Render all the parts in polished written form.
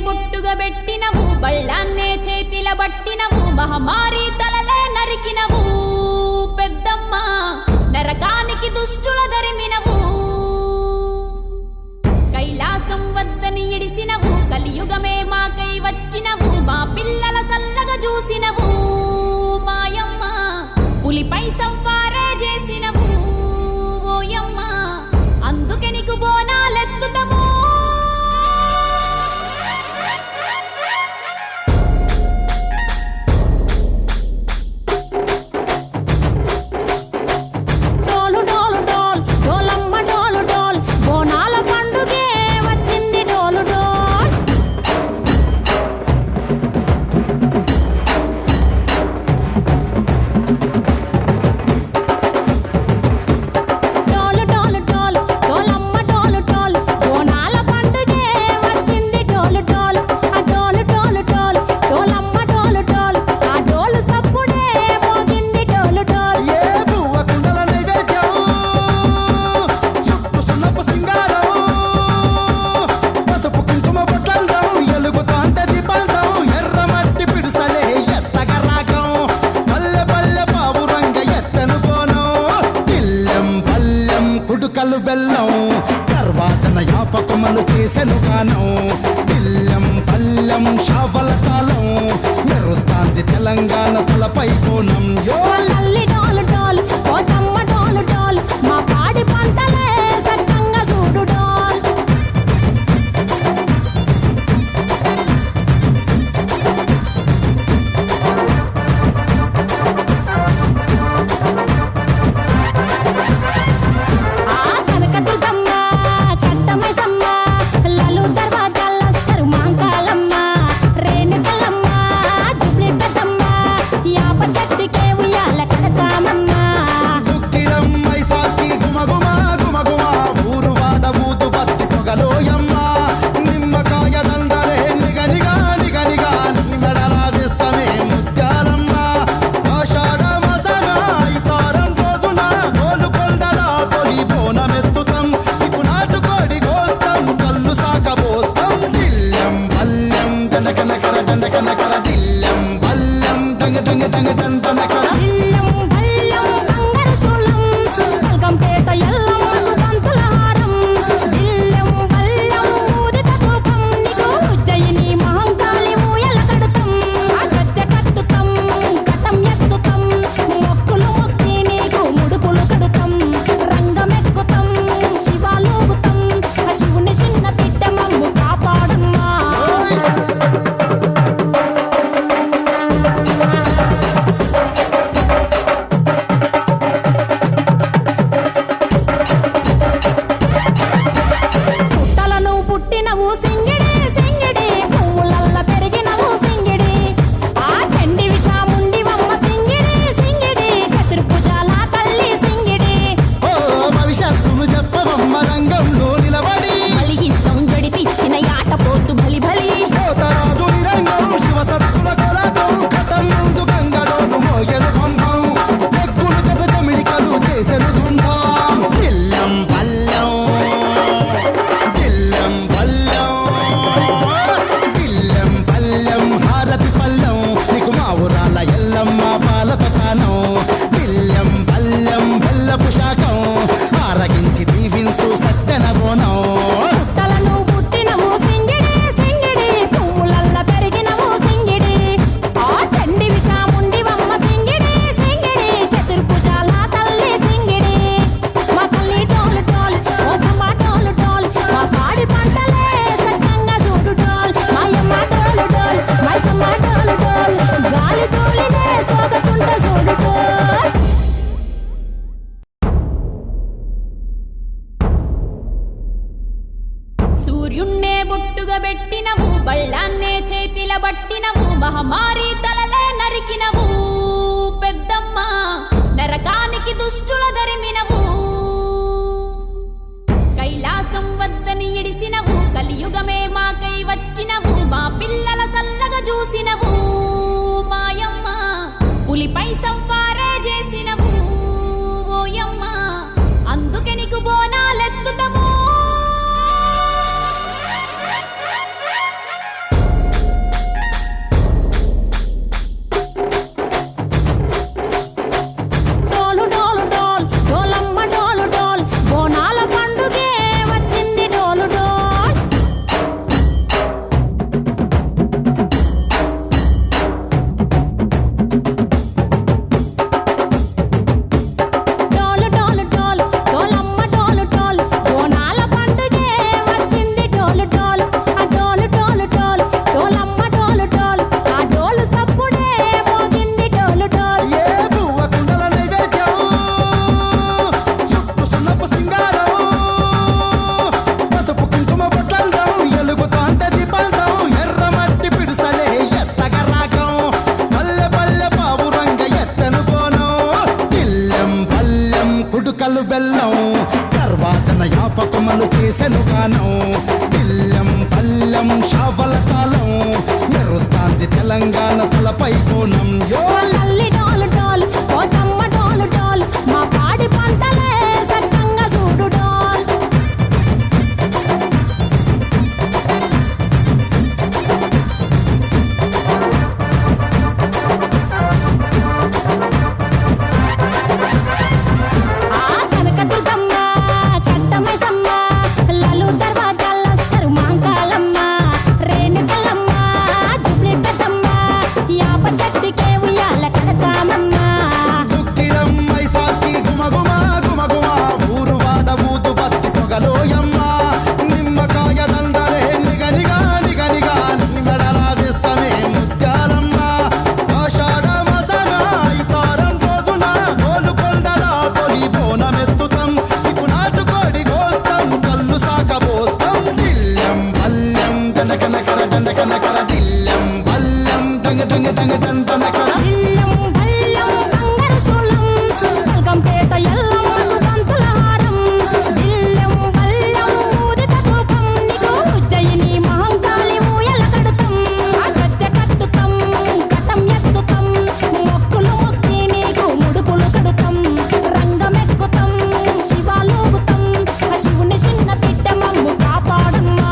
బొట్టుగబెట్టినవు బళ్ళాన్నే చేతిల బట్టినవు మహమారి తలలే నరికినవు పెద్దమ్మ నరకానికి దుష్టుల దరిమినవు కైలాసం వద్దని ఇడిసినవు కలియుగమే మాకై వచ్చినవు మా పిల్లల సల్లగా చూసినవు మాయమ్మ పులిపై సంవారే చేసినవు ఓయమ్మ అందుకే నీకు బోనాలెత్తుతము బెల్లం తర్వాతన యాపకమలు చేసెను గానం బిల్లం పల్లెం షావల కాలం మెరుస్తాంది తెలంగాణ తలపై కోణం యో తల్లి డోలు డోల్ ఓ చమ్మ డోలు డోల్ మా పాడి పంటలే సక్కంగా చూడు డోల్ ఆ కనకదుర్గమ్మ కట్టమైసమ్మ లలు దర్వాజా లస్కరు మాంకాలమ్మ రేణుకలమ్మ జుబ్లి పెద్దమ్మ యాప చెట్టుకే ఉయ్యాల కడతామమ్మ దుఃఖిలమ్మై సాచి గుమగుమ గుమగుమ ఊరు వాడ ఊదు బత్తి పొగలోయమ్మ నిమ్మకాయ దండలే నిగనిగా నిగనిగా నీ మెడలా వేస్తమే ముత్యాలమ్మ ఆషాఢ మాసన ఐతారం రోజున గోలుకొండల తొలి బోనమెత్తుతాం ఇకు నాటుకోడి గోస్తాం కళ్ళు సాకబోస్తాం దిల్లం బల్లం దండకనకర దండకనకర దిల్లం బల్లం డంగ డంగ డంగ డండనకర ఇల్లం బల్లం బంగారు సోలం బల్గంపేట ఎల్లమ్మ పంతుల హారం ఇల్లం బల్లం ఊదిత ధూపం నీకు ఉజ్జయిని మహంకాళి ఊయల కడుతాం ఆ గజ్జ కట్టుతాం కటం ఎత్తుతాం మొక్కులు మొక్కి నీకు ముడుపులు కడుతాం రంగమెక్కుతాం శివాలూగుతాం ఆ శివుని చిన్న బిడ్డ మమ్ము కాపాడమ్మా పుట్టలను పుట్టినవు సింగిడి సింగిడి పువ్వులల్ల పెరిగినవు సింగిడి ఆ చండివి చాముండివమ్మ సింగిడి సింగిడి చతుర్భుజాల తల్లి సింగిడి ఓ భవిష్యత్తును చెప్పవమ్మ రంగంలో నిలబడి బలిగిస్తాం జడితిచ్చిన యాట పోతు బలి బలి పోతరాజు నిరంగం శివసత్తుల కొలటం కటం ముందు గంగడోను మోయను పంపం ఎక్కులు జత జమిడికలు చేసెను దుందాం దిల్లం పల్లం దిల్లం పల్లం దిల్లం పల్లెం హారతి పల్లం నీకు మా ఊరాల ఎల్లమ్మ పాలత తానం దిల్లం పల్లెం బెల్లపు శాఖం ఆరగించి దీవించు సత్తెన బోనం పుట్టలను పుట్టినవు సింగిడి సింగిడి పువ్వులల్ల పెరిగినవు సింగిడి ఆ చండివి చాముండివమ్మ సింగిడి సింగిడి చతుర్భుజాల తల్లి సింగిడి మా తల్లి డోలు డోల్ ఓ చమ్మ డోలు డోల్ మా పాడి పంటలే సక్కంగా చూడు డోల్ మాయమ్మ డోలు డోల్ మైసమ్మ డోలు డోల్ గాలి తోలినే సోకకుంట చూడు డోల్ సూర్యున్నే బొట్టుగా పెట్టినవు బళ్ళాన్నే చేతిల పట్టినవు మహమారి తలలే నరికినవు పెద్దమ్మ నరకానికి దుష్టుల దరిమినవు కైలాసం వద్దని ఇడిసినవు కలియుగమే మాకై వచ్చినవు మా పిల్లల సల్లగా చూసినవు మాయమ్మ పులిపై సంపారే చేసినవు ఓయమ్మ అందుకే నీకు బోనాలెత్తుతము డోలు డోలు డోల్ డోలమ్మ డోలు డోల్ బోనాల పండుగే వచ్చింది డోలు డోల్ డోలు డోలు డోల్ డోలమ్మ డోలు డోల్ బోనాల పండుగే వచ్చింది డోలు డోల్ ఆ డోలు డోలు డోల్ డోలమ్మ డోలు డోల్ ఆ డోలు సప్పుడే మోగింది డోలు డోల్ ఏ బువ్వ కుండల నైవేద్యం చుట్టు సున్నపు సింగారం పసుపు కుంకుమ బొట్లందం ఎలుగుతాంట దీపాల్దం ఎర్ర మట్టి పిడుసలే ఎత్తగ రాగం పల్లె పల్లె పావు రంగ ఎత్తను కోణం దిల్లం పల్లెం కుడుకలు బెల్లం తర్వాతన యాపకమలు చేసెను గానం దిల్లం పల్లెం షావల కాలం మెరుస్తాంది తెలంగాణ తలపై కోణం యో తల్లి డోలు డోల్ ఓ చమ్మ డోలు డోల్ మా పాడి పంటలే సక్కంగా చూడు డోల్ ఆ కనకదుర్గమ్మ కట్టమ అక్షర ఇల్లం బల్లం బంగారు సోళం బల్గంపేట ఎల్లమ్మకు బంతుల హారం ఇల్లం బల్లం ఊదిత ధూపం నీకు ఉజ్జయిని మహంకాళి ఊయల కడుతం ఆ గజ్జె కట్టుతం కటం ఎత్తుతం మొక్కులు మొక్కి నీకు ముడుపులు కడుతం రంగమెక్కుతం శివాలోగుతం ఆ శివుని చిన్న బిడ్డ మమ్ము కాపాడమ్మా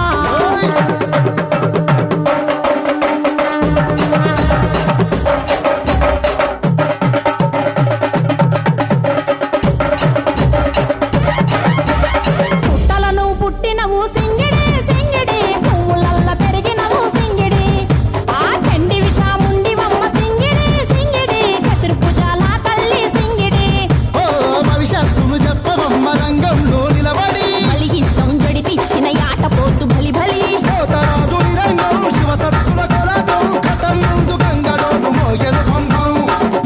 పుట్టలను పుట్టినవు సింగిడి సింగిడి పువ్వులల్ల పెరిగినవు సింగిడి ఆ చండివి చాముండివమ్మ సింగిడి సింగిడి చతుర్భుజాల తల్లి సింగిడి ఓ భవిష్యత్తును చెప్పవమ్మ రంగంలో నిలబడి బలిగిస్తాం జడితిచ్చిన యాట పోతు బలి బలి పోతరాజు రంగం శివసత్తుల కొలటం కటం ముందు గంగడోను మోయను పంపం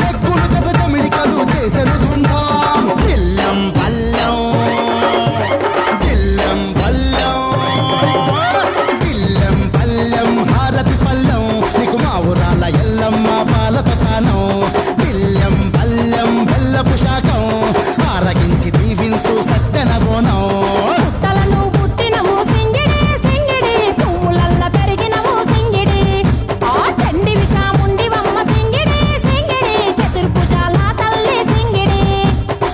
చెక్కులు జత జమిడికలు చేసెను దుందాం దిల్లం బల్లం దిల్లం బల్లం దిల్లం బల్లం హారతి పల్లం నీకు మా ఊరాల ఎల్లమ్మ పాలత పానం దిల్లం బల్లం బెల్లపు శాఖం ఆరగించి దీవించు సత్యన బోనం పుట్టలను పుట్టినవు సింగిడి సింగిడి పువ్వులల్ల పెరిగినవు సింగిడి ఆ చండివి చాముండివమ్మ సింగిడి సింగిడి చతుర్భుజాల తల్లి సింగిడి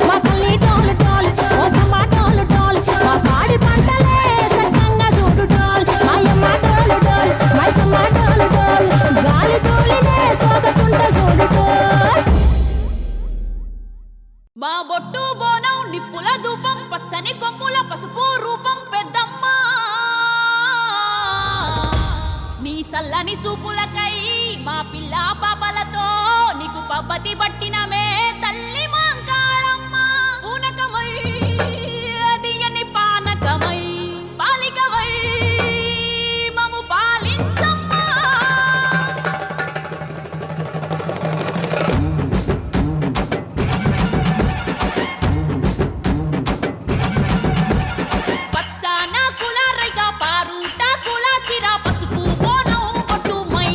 మా తల్లి టోలు టోల్ ఓ చమ్మ టోలు టోల్ మా పాడి పంటలే సక్కంగా చూడు టోల్ మాయమ్మ టోలు టోల్ మైసమ్మ టోలు టోల్ గాలి తోలినే సోకకుంట చూడు టోల్ మా బొట్టు బోనం నిప్పుల ధూపం పచ్చని కొమ్ముల పసుపు రూపం పెద్దమ్మ నీ సల్లని సూపులకై మా పిల్ల పాపలతో నీకు పబ్బతి పట్టినమే తల్లి మాంకాళమ్మ పూనకమై అదియని పానకమై పాలికవై మము పాలించమ్మా పచ్చాన కుల రైక పారుట కుల చిర పసుపు బోనం పట్టు మై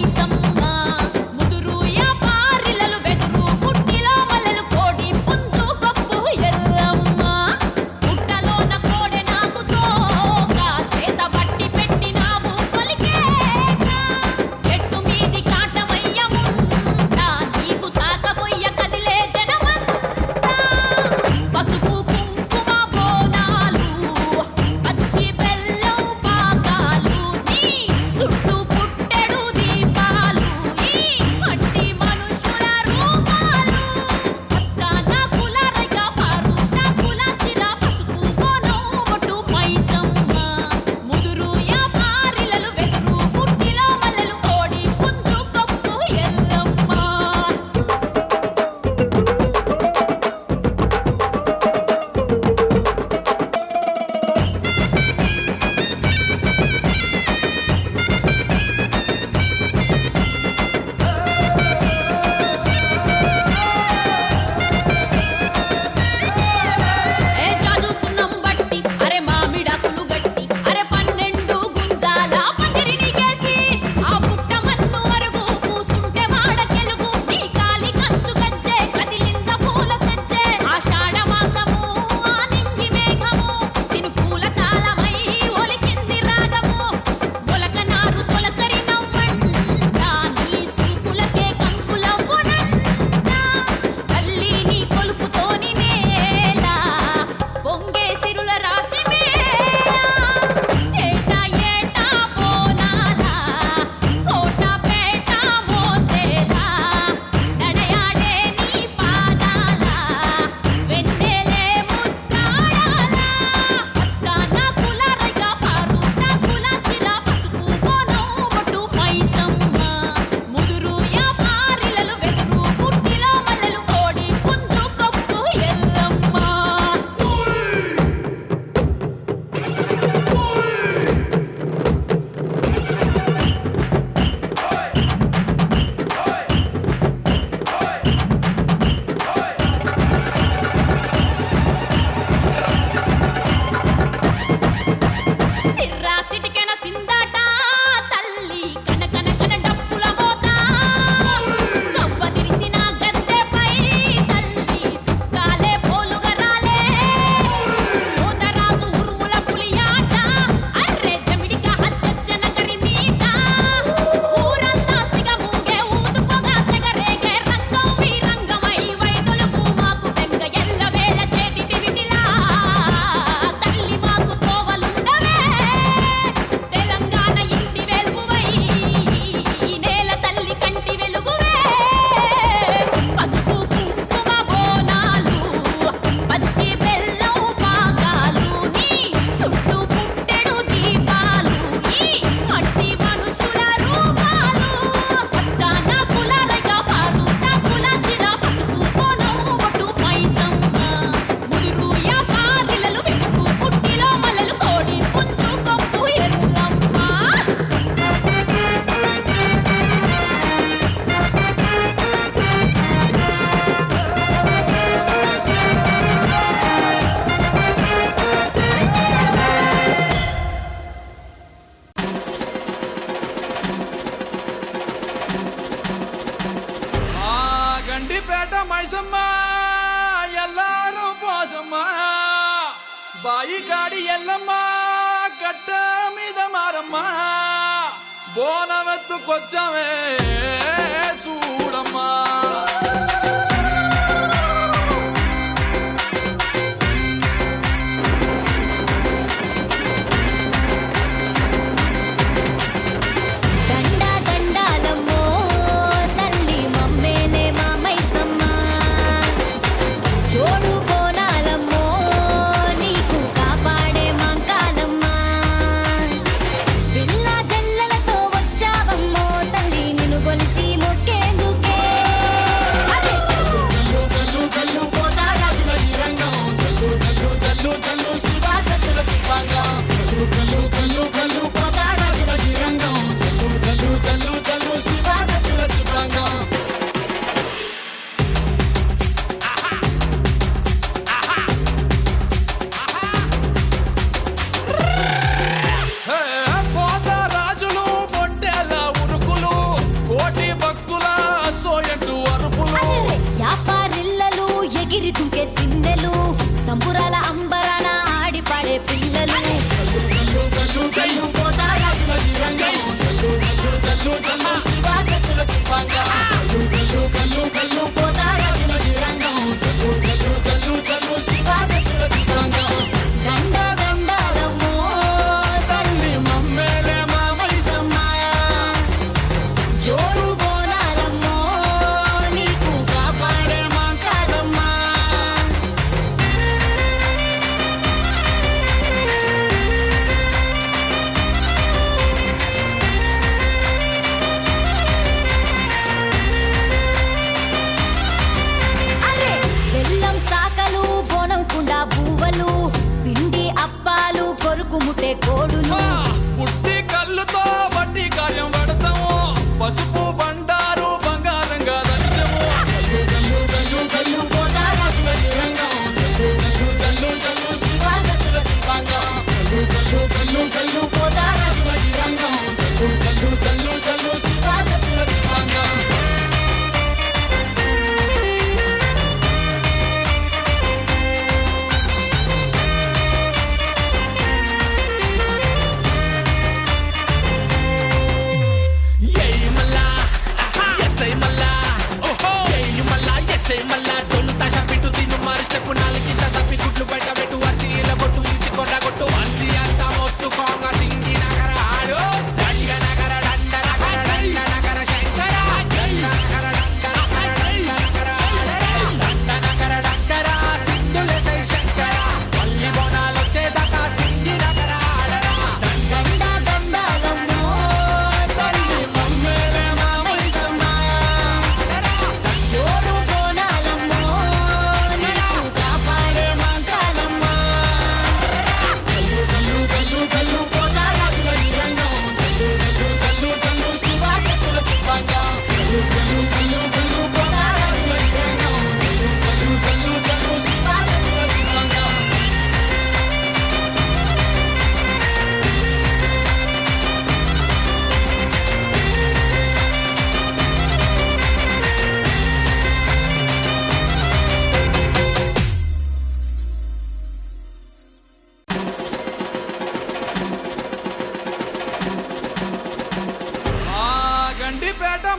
మైసమ్మ ఎల్లారు పోసమ్మ బాయి కాడి ఎల్లమ్మ కట్ట మీద మారమ్మ బోనవెత్తుకొచ్చమే చూడమ్మా సంబురాల అంబరాన ఆడి పాడే పిల్లలు ముట్టే కోడును పుట్టి కళ్ళుతో బట్టి కార్యం పడతాము పసుపు బండారు బంగారంగా దర్శము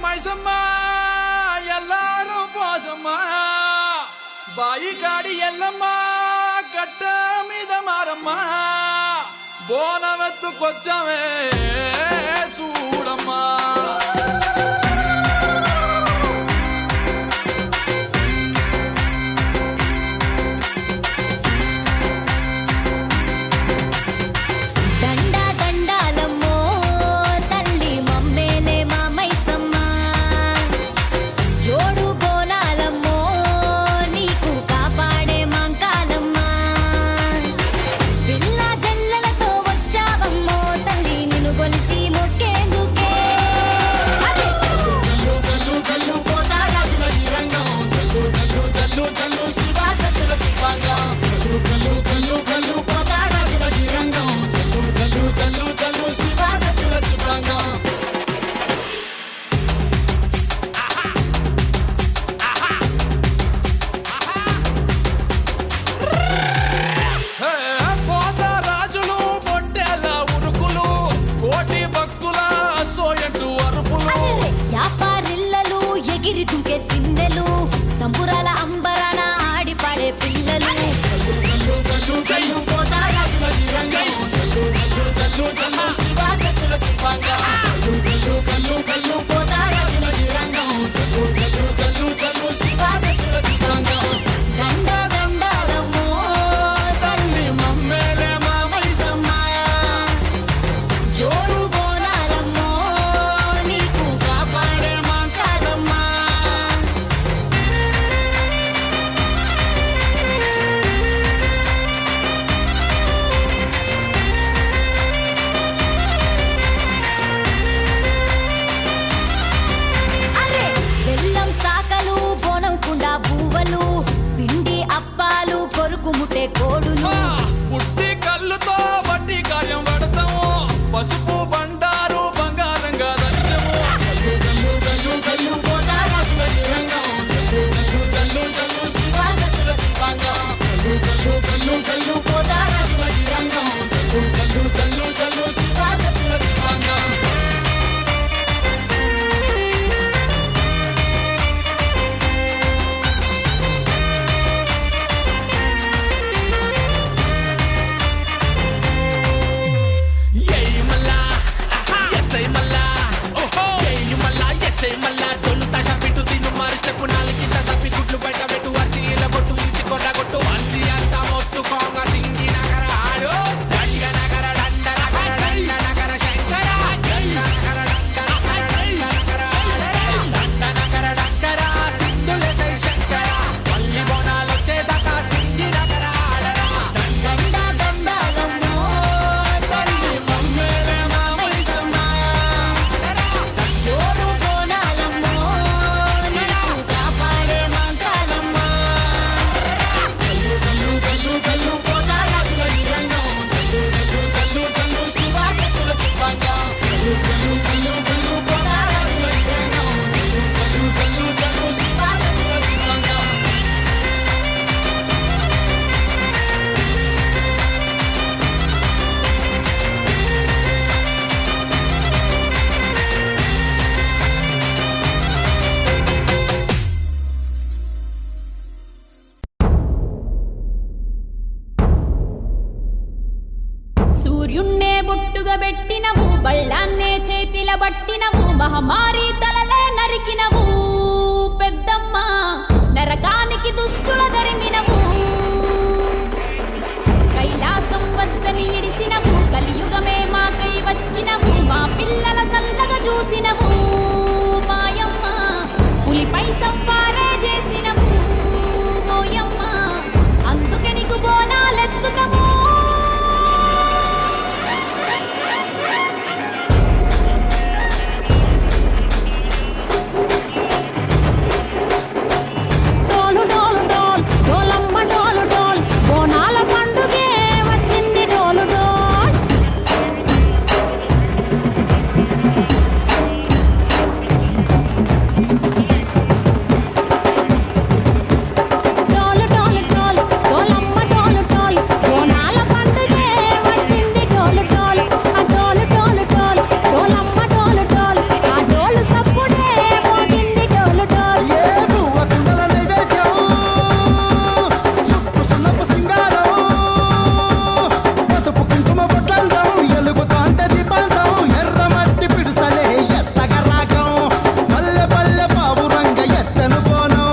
మైసమ్మ ఎల్లారు పోసమ్మ బాయి కాడి ఎల్లమ్మ కట్ట మీద మారమ్మ బోనవెత్తుకొచ్చమే చూడమ్మా పిల్ల జల్లలతో వచ్చావమ్మో తల్లి నిన్ను కొలిసి మొక్కేందుకే జల్లు జల్లు శివ శక్తుల శివంగా కల్లు కల్లు కల్లు కల్లు పోతారాజుల గిరంగం జల్లు జల్లు జల్లు జల్లు శివ శక్తుల శివంగా దండ దండాలమ్మో తల్లి మమ్మేలే మా మైసమ్మ జోడు బోనాలమ్మో నీకు కాపాడే మా కాదమ్మ అరే బెల్లం సాకలు బోనం కుండా బువ్వలు పిండి అప్పాలు కొరుకు ముట్టే కోడులు పుట్టి కళ్ళుతో బట్టి కార్యం పడతాము పసుపు బండారు బంగారంగా దర్శము జల్లు జల్లు జల్లు జల్లు పోతారాజుల గిరంగం జల్లు జల్లు జల్లు జల్లు శివ శక్తుల శివంగా జల్లు జల్లు జల్లు జల్లు పోతారాజుల గిరంగం జల్లు జల్లు జల్లు జల్లు శివ శక్తుల శివంగా ఏయ్ మల్లా ఎస్ఐ మల్లా ఓహో ఏయ్ మల్లా ఎస్ఐ మల్లా డోలు తాష పిట్టు తిను మారి స్టెప్ నాలుగింత తప్పి గుడ్లు బయట పెట్టు వచ్చి ఇలా కొట్టు ఇచ్చి కొట్ట కొట్టు అంది అంతా మొత్తు కోంగ సింగి నగర ఆడు దండ నగర దండ నగర దండ నగర శంకర దండ నగర దండ నగర దండ నగర దండ నగర దండర సింధుల జై శంకర పల్లి బోనాలు వచ్చేదాకా సింగి నగర ఆడరా దండ దండాలమ్మో తల్లి మమ్మేలే మా మైసమ్మ జోడు బోనాలమ్మో నీకు కాపాడే మా కాదమ్మ జల్లు జల్లు జల్లు జల్లు పోతారాజుల గిరంగం జల్లు జల్లు జల్లు జల్లు శివ శక్తుల శివంగా జల్లు జల్లు జల్లు జల్లు పోతారాజుల గిరంగం జల్లు జల్లు జల్లు జల్లు శివ శక్తుల శివంగా సూర్యున్నే బొట్టుగా పెట్టినవు బళ్ళాన్నే చేతిల పట్టినవు మహమారి తలలే నరికినవు పెద్దమ్మ నరకానికి దుష్టుల దరిమినవు కైలాసం వద్దని ఇడిసినవు కలియుగమే మాకై వచ్చినవు మా పిల్లల సల్లగా చూసినవు మాయమ్మ పులిపై సంపారే చేసినవు ఓయమ్మ అందుకే నీకు బోనాలెత్తుతాము డోలు డోలు డోల్ డోలమ్మ డోలు డోల్ బోనాల పండుగే వచ్చింది డోలు డోల్ డోలు డోలు డోల్ డోలమ్మ డోలు డోల్ బోనాల పండుగే వచ్చింది డోలు డోల్ ఆ డోలు డోలు డోల్ డోలమ్మ డోలు డోల్ ఆ డోలు సప్పుడే మోగింది డోలు డోల్ ఏ బువ్వ కుండల నైవేద్యం సుప్పు సున్నపు సింగారం పసుపు కుంకుమ బొట్లందం ఎలుగుతాంటే దీపాంతం ఎర్ర మట్టి పిడుసలే ఎత్తగ రాగం పల్లె పల్లె పావురంగ ఎత్తను బోనం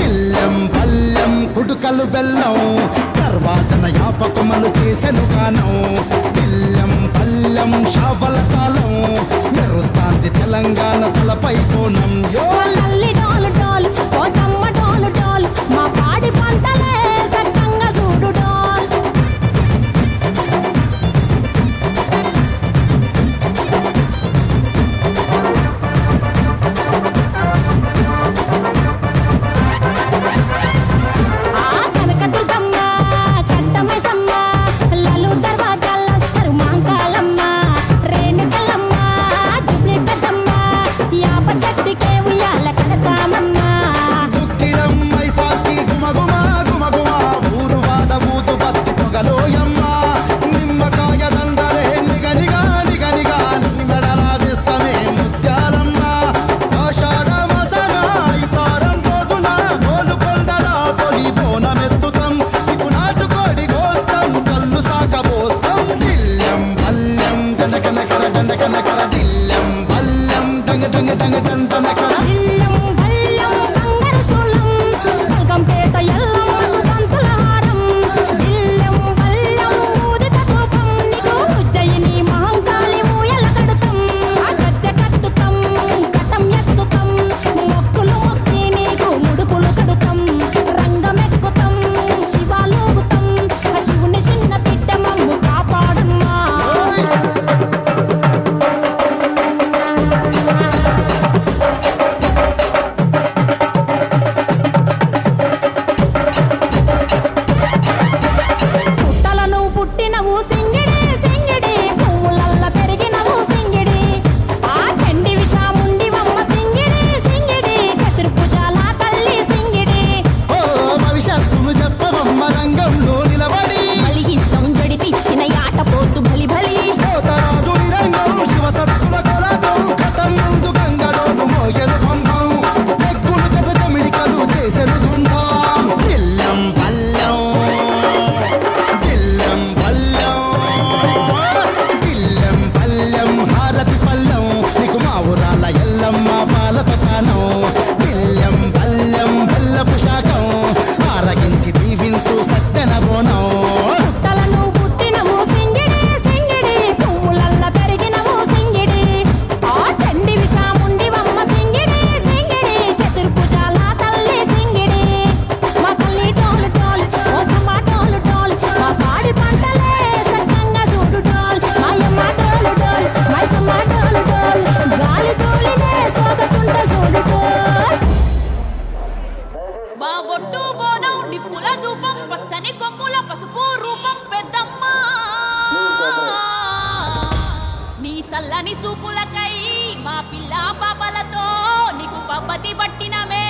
ఇల్లెం పల్లెం కుడుకలు బెల్లం తర్వాతన యాపకమలు చేసెను గానం ఇల్లెం పల్లెం షావల కాలం మెరుస్తాంది తెలంగాణ తలపై కోణం యో తల్లి డోలు డోల్ పోచమ్మ డోలు డోల్ మా పాడి పంటలే సక్కంగా చూడు డోల్ ఆ కనకదుర్గమ్మ కట్టమైసమ్మ లలు దర్వాజా లస్కరు మాంకాలమ్మ రేణుకలమ్మ జుబ్లి పెద్దమ్మ యాప చెట్టుకే ఉయ్యాల కడతామమ్మ బొట్టు బోనం నిప్పుల ధూపం పచ్చని కొమ్ముల పసుపు రూపం పెద్దమ్మ నీ సల్లని సూపులకై మా పిల్ల పాపలతో నీకు పబ్బతి పట్టినమే